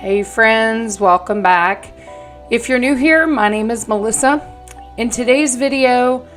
Hey friends, welcome back. If you're new here, my name is Melissa. In today's video,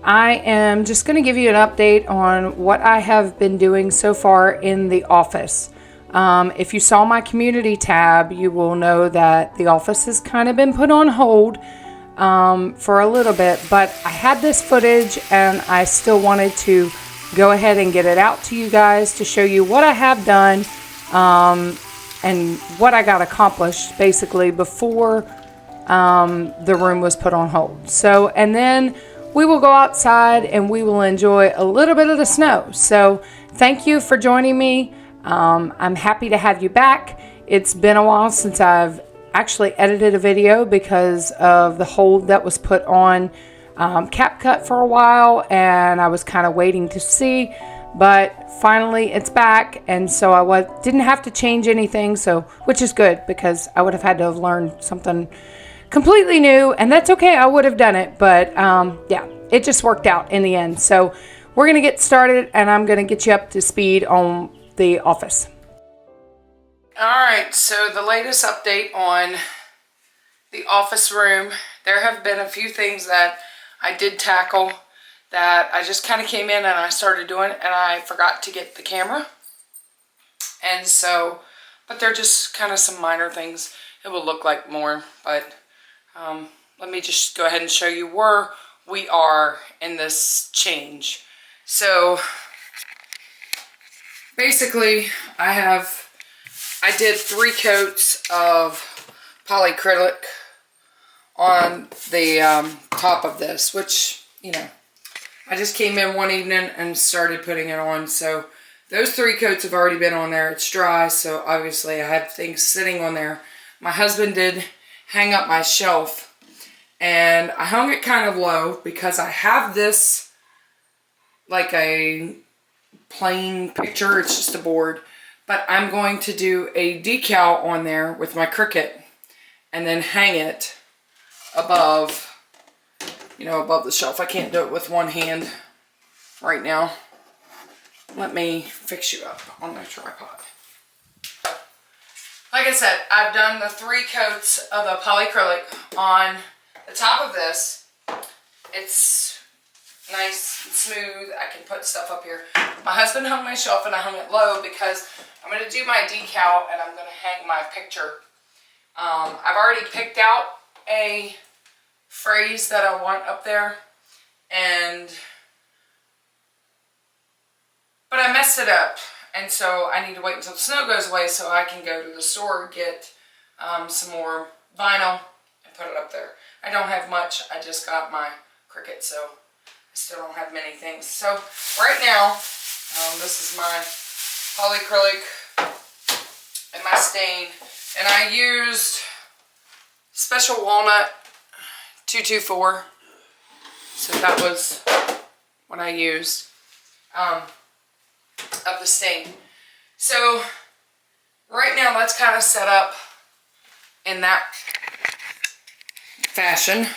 I am just going to give you an update on what I have been doing so far in the office. If you saw my community tab, you will know that the office has kind of been put on hold for a little bit, but I had this footage and I still wanted to go ahead and get it out to you guys to show you what I have done and what I got accomplished basically before the room was put on hold. So, and then we will go outside and we will enjoy a little bit of the snow. So thank you for joining me. I'm happy to have you back. It's been a while since I've actually edited a video because of the hold that was put on CapCut for a while, and I was kind of waiting to see, but finally it's back, and so I didn't have to change anything, so which is good because I would have had to have learned something completely new, and that's okay. I would have done it, but yeah, it just worked out in the end. So we're gonna get started, and I'm gonna get you up to speed on the office. All right, so the latest update on the office room. There have been a few things that I did tackle that I just kind of came in and I started doing, and I forgot to get the camera. And so, but they're just kind of some minor things. It will look like more, but let me just go ahead and show you where we are in this change. So basically I did 3 coats of polyacrylic on the top of this, which, you know, I just came in one evening and started putting it on. So those 3 coats have already been on there. It's dry, so obviously I had things sitting on there. My husband did hang up my shelf, and I hung it kind of low because I have this like a plain picture. It's just a board, but I'm going to do a decal on there with my Cricut and then hang it above, you know, above the shelf. I can't do it with one hand right now. Let me fix you up on the tripod. Like I said, I've done the 3 coats of the polyacrylic on the top of this. It's nice and smooth. I can put stuff up here. My husband hung my shelf and I hung it low because I'm going to do my decal and I'm going to hang my picture. I've already picked out a phrase that I want up there, but I messed it up, and so I need to wait until the snow goes away so I can go to the store and get some more vinyl and put it up there. I don't have much. I just got my Cricut, so I still don't have many things. So right now, this is my polyacrylic and my stain, and I used Special Walnut 224, so that was what I used of the stain. So right now that's kind of set up in that fashion.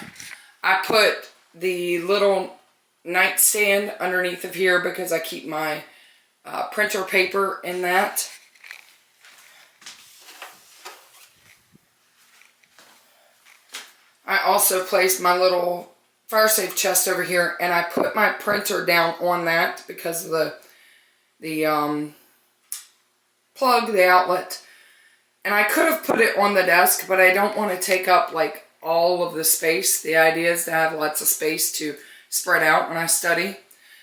I put the little nightstand underneath of here because I keep my printer paper in that. I also placed my little fire safe chest over here, and I put my printer down on that because of the plug, the outlet. And I could have put it on the desk, but I don't want to take up like all of the space. The idea is to have lots of space to spread out when I study.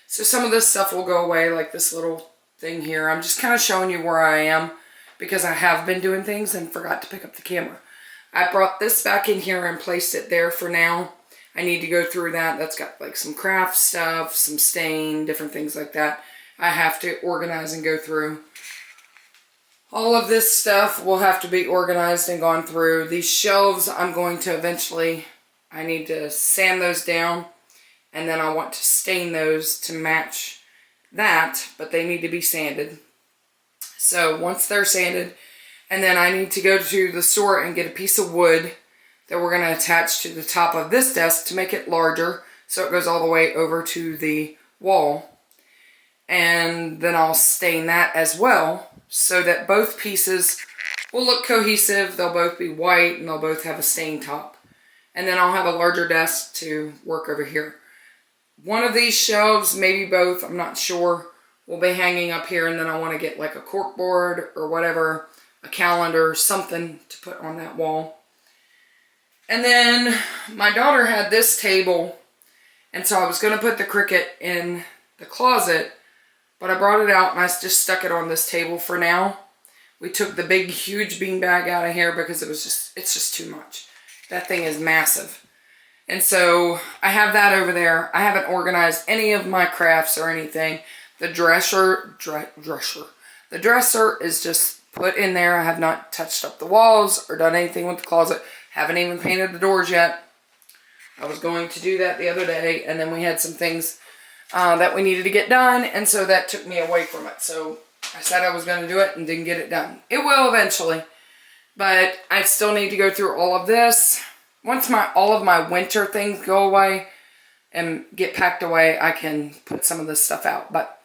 So some of this stuff will go away, like this little thing here. I'm just kind of showing you where I am because I have been doing things and forgot to pick up the camera. I brought this back in here and placed it there for now. I need to go through that. That's got like some craft stuff, some stain, different things like that. I have to organize and go through. All of this stuff will have to be organized and gone through. These shelves, I'm going to eventually, I need to sand those down, and then I want to stain those to match that, but they need to be sanded. So once they're sanded, and then I need to go to the store and get a piece of wood that we're going to attach to the top of this desk to make it larger so it goes all the way over to the wall. And then I'll stain that as well so that both pieces will look cohesive. They'll both be white and they'll both have a stain top. And then I'll have a larger desk to work over here. One of these shelves, maybe both, I'm not sure, will be hanging up here, and then I want to get like a cork board or whatever, a calendar, something to put on that wall. And then my daughter had this table, and so I was going to put the Cricut in the closet, but I brought it out and I just stuck it on this table for now. We took the big, huge beanbag out of here because it's just too much. That thing is massive. And so I have that over there. I haven't organized any of my crafts or anything. The dresser is just put in there. I have not touched up the walls or done anything with the closet. Haven't even painted the doors yet. I was going to do that the other day, and then we had some things that we needed to get done, and so that took me away from it. So I said I was going to do it and didn't get it done. It will eventually, but I still need to go through all of this. Once all of my winter things go away and get packed away, I can put some of this stuff out. But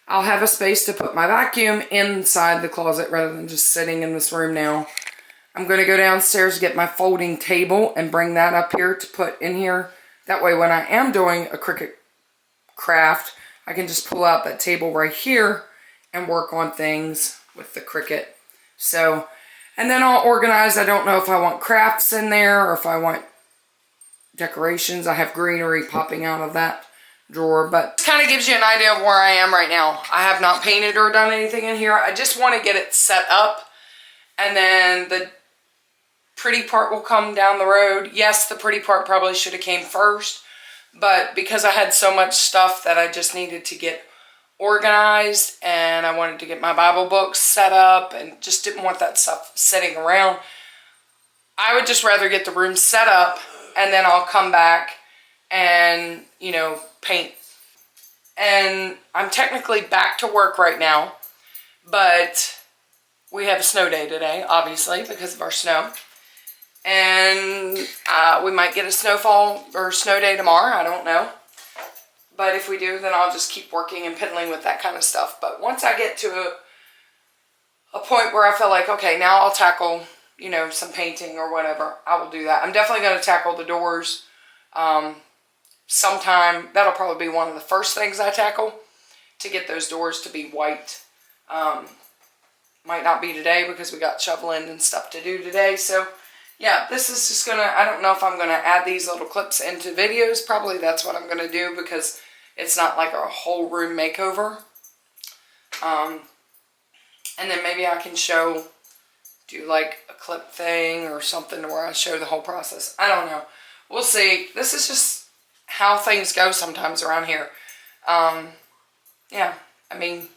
I'll have a space to put my vacuum inside the closet rather than just sitting in this room now. I'm going to go downstairs to get my folding table and bring that up here to put in here. That way when I am doing a Cricut craft, I can just pull out that table right here and work on things with the Cricut. So, and then I'll organize. I don't know if I want crafts in there or if I want decorations. I have greenery popping out of that drawer, but this kind of gives you an idea of where I am right now. I have not painted or done anything in here. I just want to get it set up, and then the pretty part will come down the road. Yes, the pretty part probably should have came first, but because I had so much stuff that I just needed to get organized, and I wanted to get my Bible books set up and just didn't want that stuff sitting around, I would just rather get the room set up, and then I'll come back and, you know, paint. And I'm technically back to work right now, but we have a snow day today, obviously, because of our snow. And we might get a snowfall or snow day tomorrow, I don't know. But if we do, then I'll just keep working and piddling with that kind of stuff. But once I get to a point where I feel like, okay, now I'll tackle, you know, some painting or whatever, I will do that. I'm definitely going to tackle the doors sometime. That'll probably be one of the first things I tackle, to get those doors to be white. Might not be today because we got shoveling and stuff to do today. So yeah, this is just gonna, I don't know if I'm gonna add these little clips into videos. Probably that's what I'm gonna do, because it's not like a whole room makeover. And then maybe I can do like a clip thing or something where I show the whole process. I don't know. We'll see. This is just how things go sometimes around here. Yeah, I mean,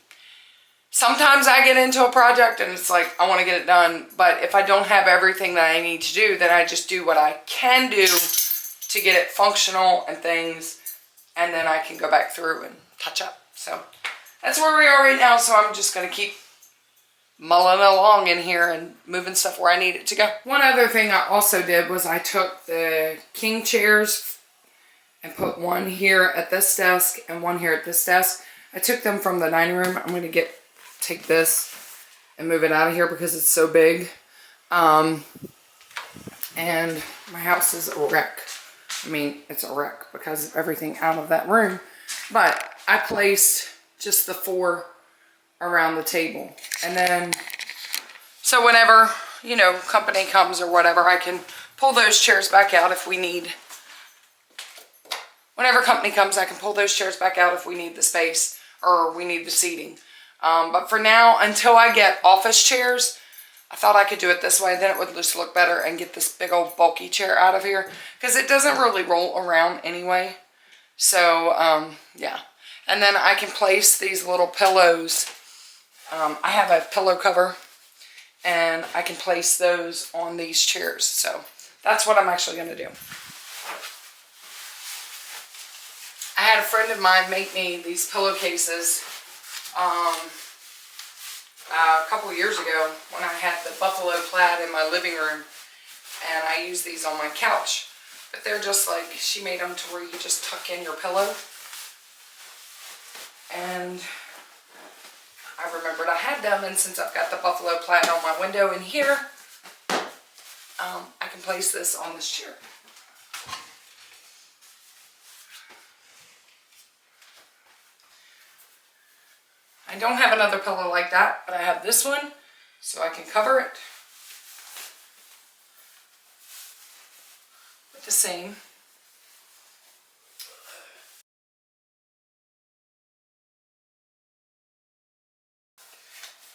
sometimes I get into a project and it's like, I want to get it done. But if I don't have everything that I need to do, then I just do what I can do to get it functional and things. And then I can go back through and touch up. So that's where we are right now. So I'm just going to keep mulling along in here and moving stuff where I need it to go. One other thing I also did was I took the king chairs and put one here at this desk and one here at this desk. I took them from the dining room. I'm going to take this and move it out of here because it's so big. And my house is a wreck. I mean, it's a wreck because of everything out of that room. But I placed just the 4 around the table. And then, so whenever, you know, company comes or whatever, I can pull those chairs back out if we need. Whenever company comes, I can pull those chairs back out if we need the space or we need the seating. But for now, until I get office chairs, I thought I could do it this way. Then it would just look better and get this big old bulky chair out of here, because it doesn't really roll around anyway. So, yeah. And then I can place these little pillows. I have a pillow cover, and I can place those on these chairs. So that's what I'm actually going to do. I had a friend of mine make me these pillowcases a couple years ago when I had the buffalo plaid in my living room, and I used these on my couch. But they're just like, she made them to where you just tuck in your pillow. And I remembered I had them, and since I've got the buffalo plaid on my window in here, I can place this on this chair. I don't have another pillow like that, but I have this one, so I can cover it with the same.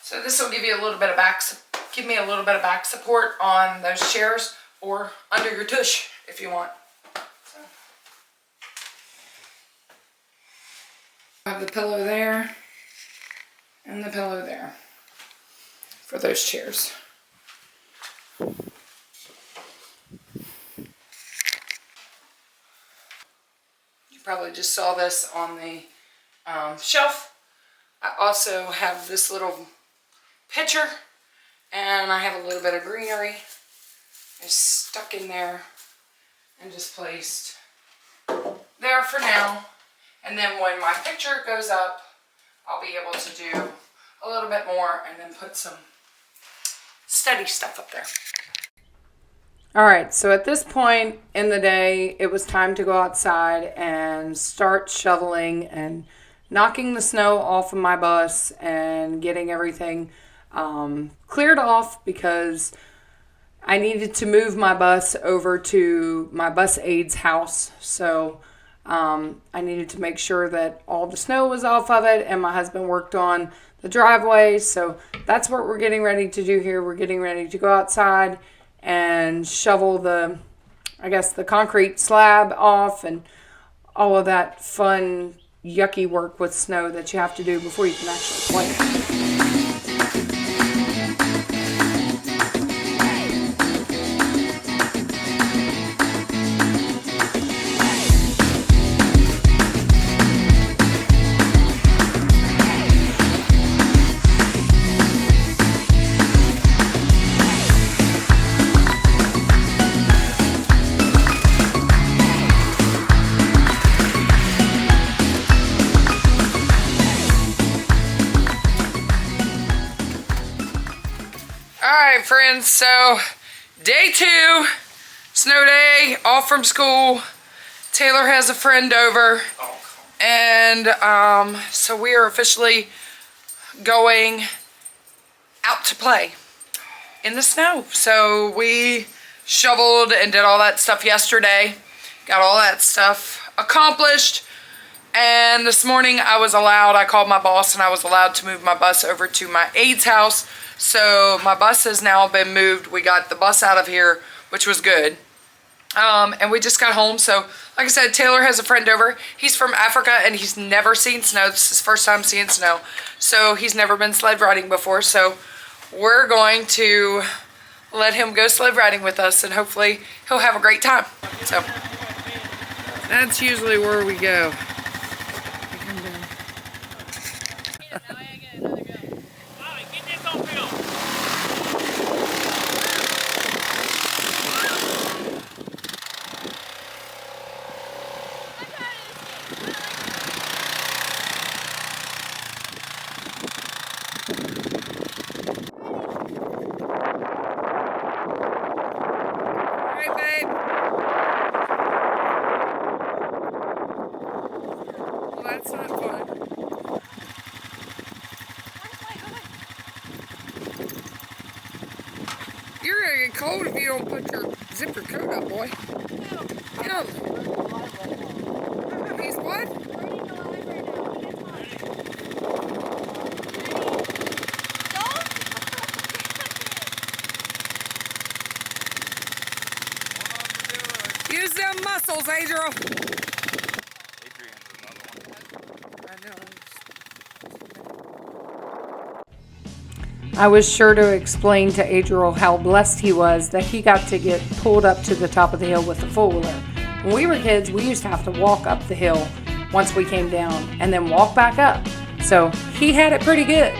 So this will give you a little bit of give me a little bit of back support on those chairs or under your tush if you want. So. I have the pillow there and the pillow there for those chairs. You probably just saw this on the shelf. I also have this little pitcher, and I have a little bit of greenery. It's stuck in there and just placed there for now. And then when my picture goes up, I'll be able to do a little bit more and then put some steady stuff up there. All right, so at this point in the day, it was time to go outside and start shoveling and knocking the snow off of my bus and getting everything cleared off, because I needed to move my bus over to my bus aide's house. So I needed to make sure that all the snow was off of it, and my husband worked on the driveway. So that's what we're getting ready to do here. We're getting ready to go outside and shovel the concrete slab off and all of that fun, yucky work with snow that you have to do before you can actually play. Alright friends, so day 2, snow day, off from school. Taylor has a friend over, and so we are officially going out to play in the snow. So we shoveled and did all that stuff yesterday, got all that stuff accomplished, and this morning I called my boss and I was allowed to move my bus over to my aide's house. So my bus has now been moved. We got the bus out of here, which was good. And we just got home. So like I said, Taylor has a friend over. He's from Africa and he's never seen snow. This is his first time seeing snow. So he's never been sled riding before. So we're going to let him go sled riding with us, and hopefully he'll have a great time. So that's usually where we go. That's not fun. You're gonna get cold if you don't put your zipper coat up, boy. Come. He's what? Use them muscles, Adriel. I was sure to explain to Adriel how blessed he was that he got to get pulled up to the top of the hill with the four-wheeler. When we were kids, we used to have to walk up the hill once we came down and then walk back up. So he had it pretty good.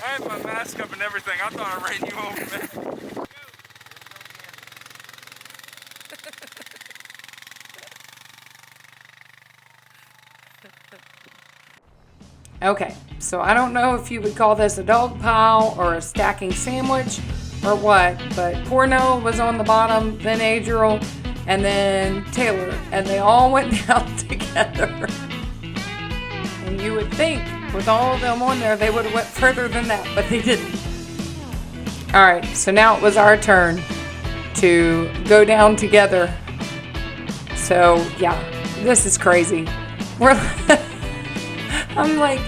I had my mask up and everything. I thought I ran you over, man. Okay, so I don't know if you would call this a dog pile or a stacking sandwich or what, but poor Noah was on the bottom, then Adriel, and then Taylor, and they all went down together. And you would think with all of them on there, they would have went further than that, but they didn't. All right, so now it was our turn to go down together. So yeah, this is crazy. I'm like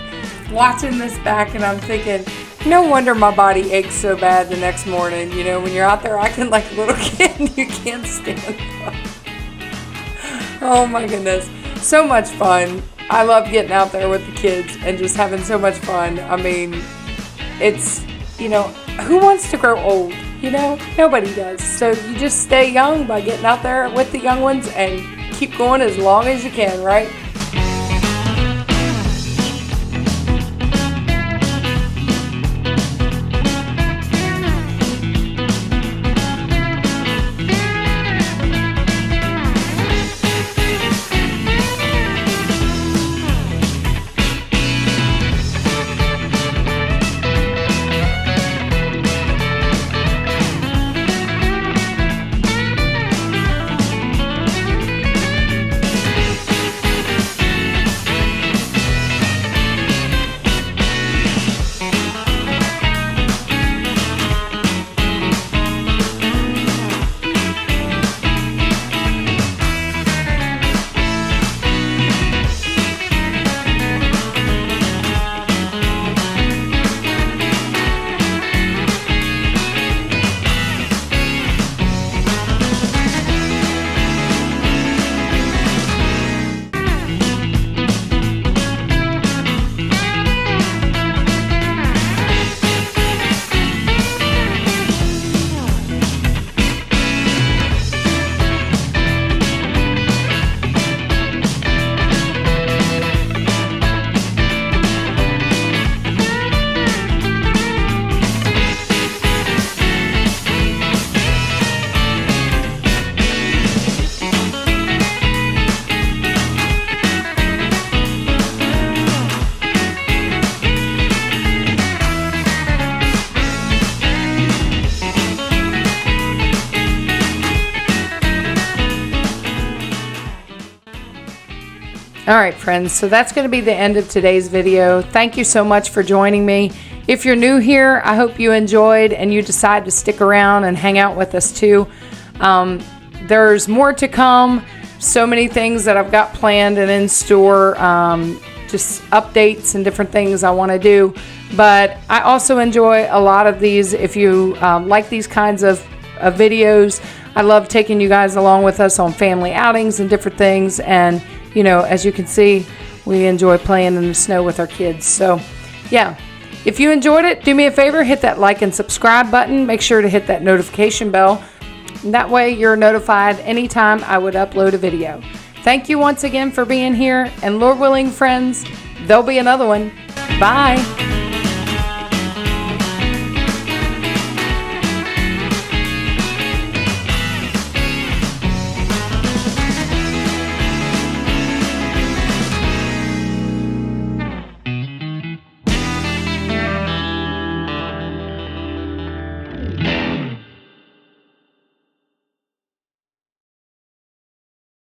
watching this back and I'm thinking, no wonder my body aches so bad the next morning. You know, when you're out there acting like a little kid and you can't stand up. Oh my goodness. So much fun. I love getting out there with the kids and just having so much fun. I mean, it's, you know, who wants to grow old? You know, nobody does. So you just stay young by getting out there with the young ones and keep going as long as you can, right? All right, friends, so that's going to be the end of today's video. Thank you so much for joining me. If you're new here, I hope you enjoyed and you decide to stick around and hang out with us too. There's more to come. So many things that I've got planned and in store, just updates and different things I want to do. But I also enjoy a lot of these. If you like these kinds of videos, I love taking you guys along with us on family outings and different things. And you know, as you can see, we enjoy playing in the snow with our kids. So, yeah, if you enjoyed it, do me a favor, hit that like and subscribe button. Make sure to hit that notification bell. And that way you're notified anytime I would upload a video. Thank you once again for being here. And Lord willing, friends, there'll be another one. Bye.